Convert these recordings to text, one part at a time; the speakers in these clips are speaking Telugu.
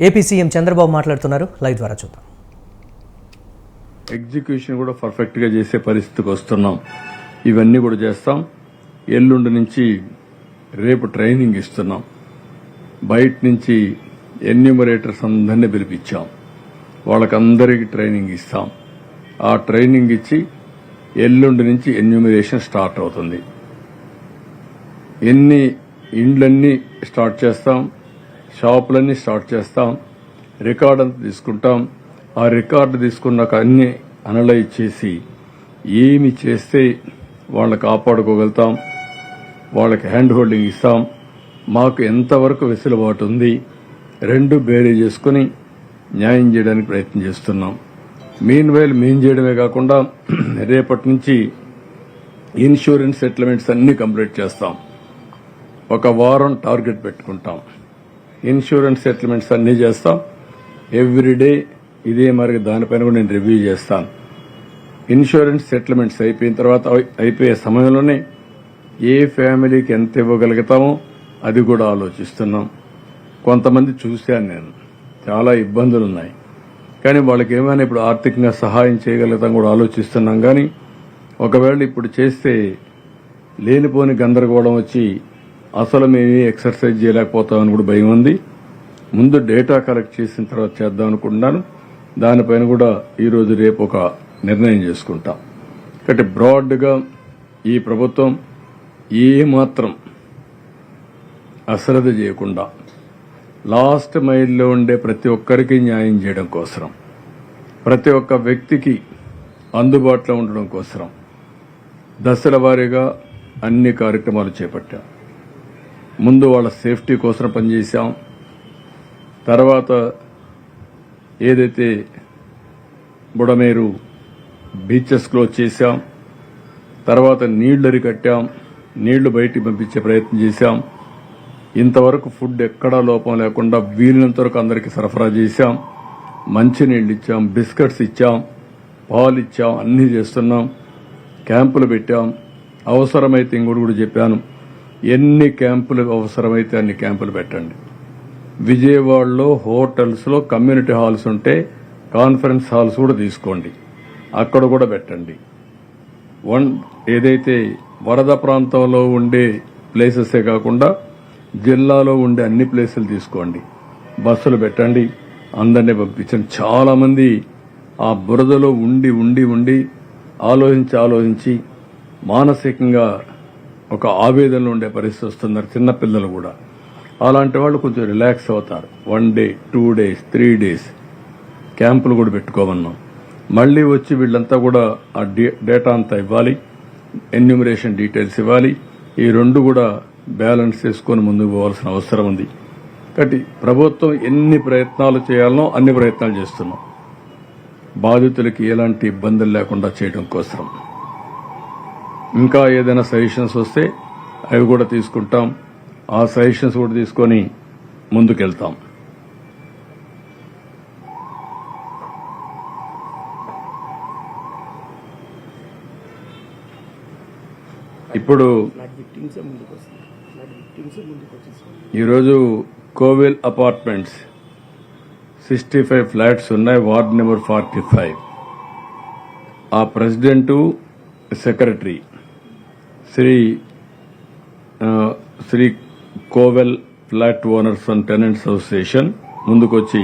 ఏపీ సీఎం చంద్రబాబు మాట్లాడుతున్నారు, లైవ్ ద్వారా చూద్దాం. ఎగ్జిక్యూషన్ కూడా పర్ఫెక్ట్ గా చేసే పరిస్థితికి వస్తున్నాం. ఇవన్నీ కూడా చేస్తాం. ఎల్లుండి నుంచి రేపు ట్రైనింగ్ ఇస్తున్నాం. బయట నుంచి ఎన్యూమరేటర్స్ అందరినీ పిలిపించాం. వాళ్ళకందరికీ ట్రైనింగ్ ఇస్తాం. ఆ ట్రైనింగ్ ఇచ్చి ఎల్లుండి నుంచి ఎన్యూమరేషన్ స్టార్ట్ అవుతుంది. ఎన్ని ఇండ్లన్నీ స్టార్ట్ చేస్తాం, షాపులన్నీ స్టార్ట్ చేస్తాం. రికార్డు అంతా తీసుకుంటాం. ఆ రికార్డు తీసుకున్నాక అన్ని అనలైజ్ చేసి ఏమి చేస్తే వాళ్ళని కాపాడుకోగలుగుతాం, వాళ్ళకి హ్యాండ్ హోల్డింగ్ ఇస్తాం, మాకు ఎంతవరకు వెసులుబాటు ఉంది, రెండు బేరీ చేసుకుని న్యాయం చేయడానికి ప్రయత్నం చేస్తున్నాం. మీన్ వైల్ మేం చేయడమే కాకుండా రేపటి నుంచి ఇన్సూరెన్స్ సెటిల్మెంట్స్ అన్ని కంప్లీట్ చేస్తాం. ఒక వారం టార్గెట్ పెట్టుకుంటాం. ఇన్సూరెన్స్ సెటిల్మెంట్స్ అన్ని చేస్తాం. ఎవ్రీడే ఇదే మరి దానిపైన కూడా నేను రివ్యూ చేస్తాను. ఇన్సూరెన్స్ సెటిల్మెంట్స్ అయిపోయిన తర్వాత అయిపోయే సమయంలోనే ఏ ఫ్యామిలీకి ఎంత ఇవ్వగలుగుతామో అది కూడా ఆలోచిస్తున్నాం. కొంతమంది చూశాను నేను, చాలా ఇబ్బందులున్నాయి. కానీ వాళ్ళకి ఏమైనా ఇప్పుడు ఆర్థికంగా సహాయం చేయగలుగుతాం కూడా ఆలోచిస్తున్నాం. కానీ ఒకవేళ ఇప్పుడు చేస్తే లేనిపోని గందరగోళం వచ్చి అసలు మేము ఎక్సర్సైజ్ చేయలేకపోతామని కూడా భయం ఉంది. ముందు డేటా కలెక్ట్ చేసిన తర్వాత చేద్దాం అనుకుంటున్నాను. దానిపైన కూడా ఈరోజు రేపు ఒక నిర్ణయం చేసుకుంటాం. కాబట్టి బ్రాడ్గా ఈ ప్రభుత్వం ఏమాత్రం అశ్రద్ధ చేయకుండా లాస్ట్ మైల్లో ఉండే ప్రతి ఒక్కరికి న్యాయం చేయడం కోసం, ప్రతి ఒక్క వ్యక్తికి అందుబాటులో ఉండడం కోసం దశల వారీగా అన్ని కార్యక్రమాలు చేపట్టాం. ముందు వాళ్ళ సేఫ్టీ కోసం పనిచేశాం. తర్వాత ఏదైతే బుడమేరు బీచెస్ క్లోజ్ చేశాం. తర్వాత నీళ్లు అరికట్టాం. నీళ్లు బయటికి పంపించే ప్రయత్నం చేశాం. ఇంతవరకు ఫుడ్ ఎక్కడా లోపం లేకుండా వీలైనంత వరకు అందరికీ సరఫరా చేశాం. మంచినీళ్ళు ఇచ్చాం, బిస్కెట్స్ ఇచ్చాం, పాలు ఇచ్చాం, అన్నీ చేస్తున్నాం. క్యాంపులు పెట్టాం. అవసరమైతే ఇంకోటి కూడా చెప్పాను, ఎన్ని క్యాంపులు అవసరమైతే అన్ని క్యాంపులు పెట్టండి. విజయవాడలో హోటల్స్లో కమ్యూనిటీ హాల్స్ ఉంటే కాన్ఫరెన్స్ హాల్స్ కూడా తీసుకోండి, అక్కడ కూడా పెట్టండి. ఏదైతే వరద ప్రాంతంలో ఉండే ప్లేసెసే కాకుండా జిల్లాలో ఉండే అన్ని ప్లేసులు తీసుకోండి, బస్సులు పెట్టండి, అందరినీ పంపించండి. చాలా మంది ఆ బురదలో ఉండి ఉండి ఉండి ఆలోచించి మానసికంగా ఒక ఆవేదనలో ఉండే పరిస్థితి వస్తున్నారు, చిన్నపిల్లలు కూడా. అలాంటి వాళ్ళు కొంచెం రిలాక్స్ అవుతారు. 1 డే 2 days 3 days క్యాంపులు కూడా పెట్టుకోమన్నాం. మళ్లీ వచ్చి వీళ్ళంతా కూడా ఆ డేటా అంతా ఇవ్వాలి, ఎన్యూమరేషన్ డీటెయిల్స్ ఇవ్వాలి. ఈ రెండు కూడా బ్యాలెన్స్ చేసుకుని ముందుకు పోవాల్సిన అవసరం ఉంది. కాబట్టి ప్రభుత్వం ఎన్ని ప్రయత్నాలు చేయాలనో అన్ని ప్రయత్నాలు చేస్తున్నాం, బాధితులకి ఎలాంటి ఇబ్బందులు లేకుండా చేయడం కోసం. ఇంకా ఏదైనా సజెషన్స్ వస్తే అవి కూడా తీసుకుంటాం. ఆ సజెషన్స్ కూడా తీసుకొని ముందుకెళ్తాం. ఇప్పుడు ఈరోజు కోవెల్ అపార్ట్మెంట్స్ 65 ఫ్లాట్స్ ఉన్నాయి, వార్డ్ నెంబర్ 45. ఆ president, secretary Shri Kovel flat owners and tenants association ముందుకొచ్చి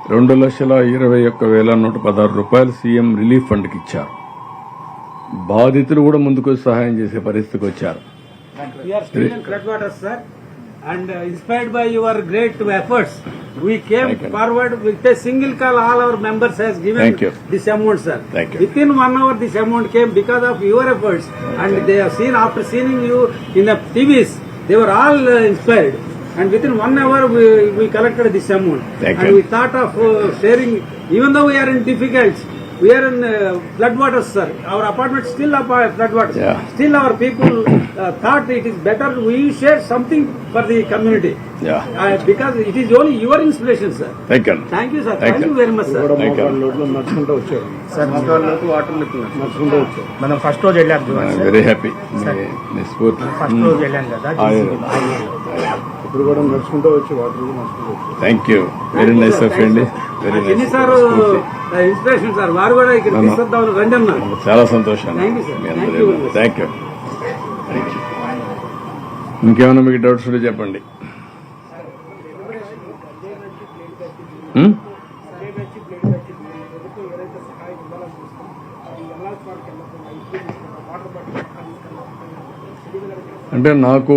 2,21,116 రూపాయలు సీఎం రిలీఫ్ ఫండ్కి ఇచ్చారు. బాధితులు కూడా ముందుకొచ్చి సహాయం చేసే పరిస్థితికి వచ్చారు. And inspired by your great efforts, we came forward with a single call. All our members has given this amount, sir. Within 1 hour, this amount came because of your efforts. And they have seen, after seeing you in the TVs, they were all inspired. And within 1 hour, we collected this amount. And we thought of sharing, even though we are in difficulties, We are in flood waters, sir. Our apartment still up flood waters. Yeah. Still our people thought it is better we share something for the community. Yeah. Because it is only your inspiration, sir. Thank you. Thank you, sir. Thank Thank you. you very much, sir. Thank you. నడుచుకుంటూ వచ్చారు సార్ నడుచుకుంటూ వచ్చారు మనం ఫస్ట్ రోజు వెళ్ళాం చూడండి సార్. వెరీ హ్యాపీ మీ స్ఫూర్తి ఫస్ట్ రోజు వెళ్ళాం కదా ఇప్పుడు కూడా నడుచుకుంటూ వచ్చి వాటర్ నడుచుకుంటూ వచ్చారు. Thank you very nice of అండి వెరీ ఎన్ని నైస్ సార్ ఇన్స్పిరేషన్ సార్ వారు కూడా ఇక్కడ తీసుకొద్దాం రండి అన్నారు. చాలా సంతోషం Thank you, sir. Thank you very much. Thank you ఇంకేమైనా మీకు డౌట్స్ ఉంటే చెప్పండి. అంటే నాకు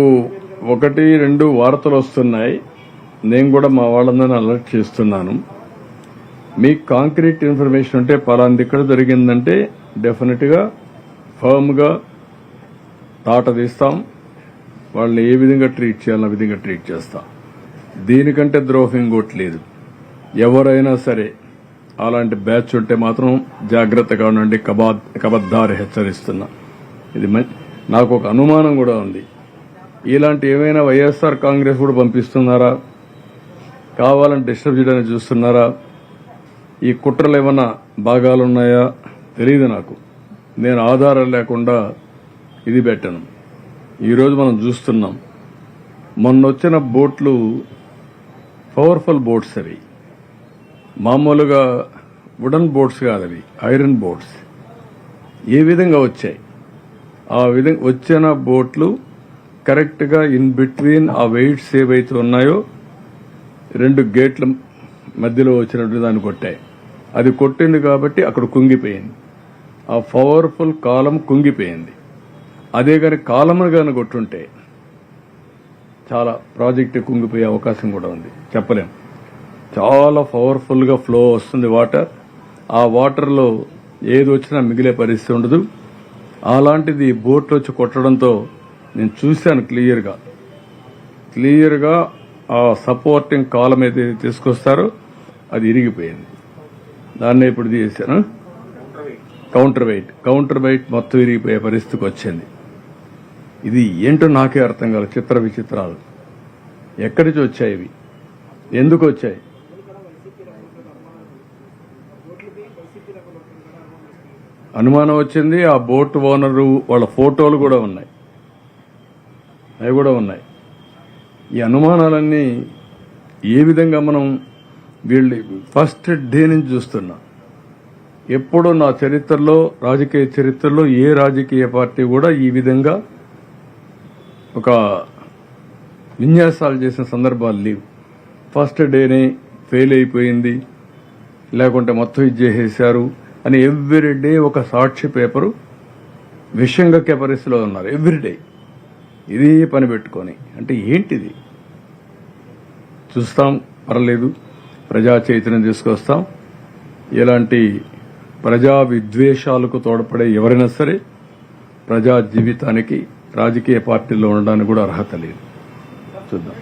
1-2 వార్తలు వస్తున్నాయి. నేను కూడా మా వాళ్ళందరినీ అలర్ట్ చేస్తున్నాను. మీకు కాంక్రీట్ ఇన్ఫర్మేషన్ ఉంటే పలాంది ఇక్కడ జరిగిందంటే డెఫినెట్ గా ఫర్మ్ గా తాట తీస్తాం. వాళ్ళని ఏ విధంగా ట్రీట్ చేయాలో ఆ విధంగా ట్రీట్ చేస్తాం. దీనికంటే ద్రోహం ఇంకోట్లేదు. ఎవరైనా సరే అలాంటి బ్యాచ్ ఉంటే మాత్రం జాగ్రత్తగా ఉండండి. కబద్దారి హెచ్చరిస్తున్నా. ఇది నాకు ఒక అనుమానం కూడా ఉంది. ఇలాంటి ఏమైనా వైఎస్ఆర్ కాంగ్రెస్ కూడా పంపిస్తున్నారా, కావాలని డిస్టర్బ్ చేయడానికి చూస్తున్నారా, ఈ కుట్రలు ఏమైనా భాగాలున్నాయా తెలియదు నాకు. నేను ఆధారం లేకుండా ఇది పెట్టను. ఈరోజు మనం చూస్తున్నాం, మొన్న వచ్చిన బోట్లు పవర్ఫుల్ బోట్స్, అవి మామూలుగా వుడన్ బోట్స్ కాదు, అవి ఐరన్ బోట్స్. ఏ విధంగా వచ్చాయి, ఆ విధంగా వచ్చిన బోట్లు కరెక్ట్ గా ఇన్ బిట్వీన్ ఆ వెయిట్స్ ఏవైతే ఉన్నాయో 2 గేట్ల మధ్యలో వచ్చినట్టు దాన్ని కొట్టాయి. అది కొట్టింది కాబట్టి అక్కడ కుంగిపోయింది. ఆ పవర్ఫుల్ కాలం కుంగిపోయింది. అదే కానీ కాలమును కానీ కొట్టుంటే చాలా ప్రాజెక్టు కుంగిపోయే అవకాశం కూడా ఉంది. చెప్పలేం. చాలా పవర్ఫుల్ గా ఫ్లో వస్తుంది వాటర్. ఆ వాటర్ లో ఏది వచ్చినా మిగిలే పరిస్థితి ఉండదు. అలాంటిది బోట్లు వచ్చి కొట్టడంతో నేను చూశాను క్లియర్ గా ఆ సపోర్టింగ్ కాలం ఏదైతే తీసుకొస్తారో అది ఇరిగిపోయింది. దాన్నే ఇప్పుడు తీసాను కౌంటర్ వెయిట్ మొత్తం ఇరిగిపోయే పరిస్థితికి వచ్చింది. ఇది ఏంటో నాకే అర్థం కాదు. చిత్ర విచిత్రాలు ఎక్కడి నుంచి వచ్చాయి, ఇవి ఎందుకు వచ్చాయి? అనుమానం వచ్చింది. ఆ బోట్ ఓనరు వాళ్ళ ఫోటోలు కూడా ఉన్నాయి, అవి కూడా ఉన్నాయి. ఈ అనుమానాలన్నీ ఏ విధంగా మనం వీళ్ళు ఫస్ట్ డే నుంచి చూస్తున్నాం. ఎప్పుడూ నా చరిత్రలో, రాజకీయ చరిత్రలో ఏ రాజకీయ పార్టీ కూడా ఈ విధంగా ఒక విన్యాసాలు చేసిన సందర్భాలు లేవు. ఫస్ట్ డేనే ఫెయిల్ అయిపోయింది, లేకుంటే మొత్తం ఇది చేసేశారు అని ఎవ్రీ డే ఒక సాక్షి పేపరు విషంగా కెపరిస్లో ఉన్నారు. ఎవ్రీడే ఇదే పని పెట్టుకొని. అంటే ఏంటిది? చూస్తాం, పర్లేదు, ప్రజా చైతన్యం తీసుకొస్తాం. ఇలాంటి ప్రజా విద్వేషాలకు తోడ్పడే ఎవరైనా సరే ప్రజా జీవితానికి రాజకీయ పార్టీల్లో ఉండడానికి కూడా అర్హత లేదు. చూద్దాం.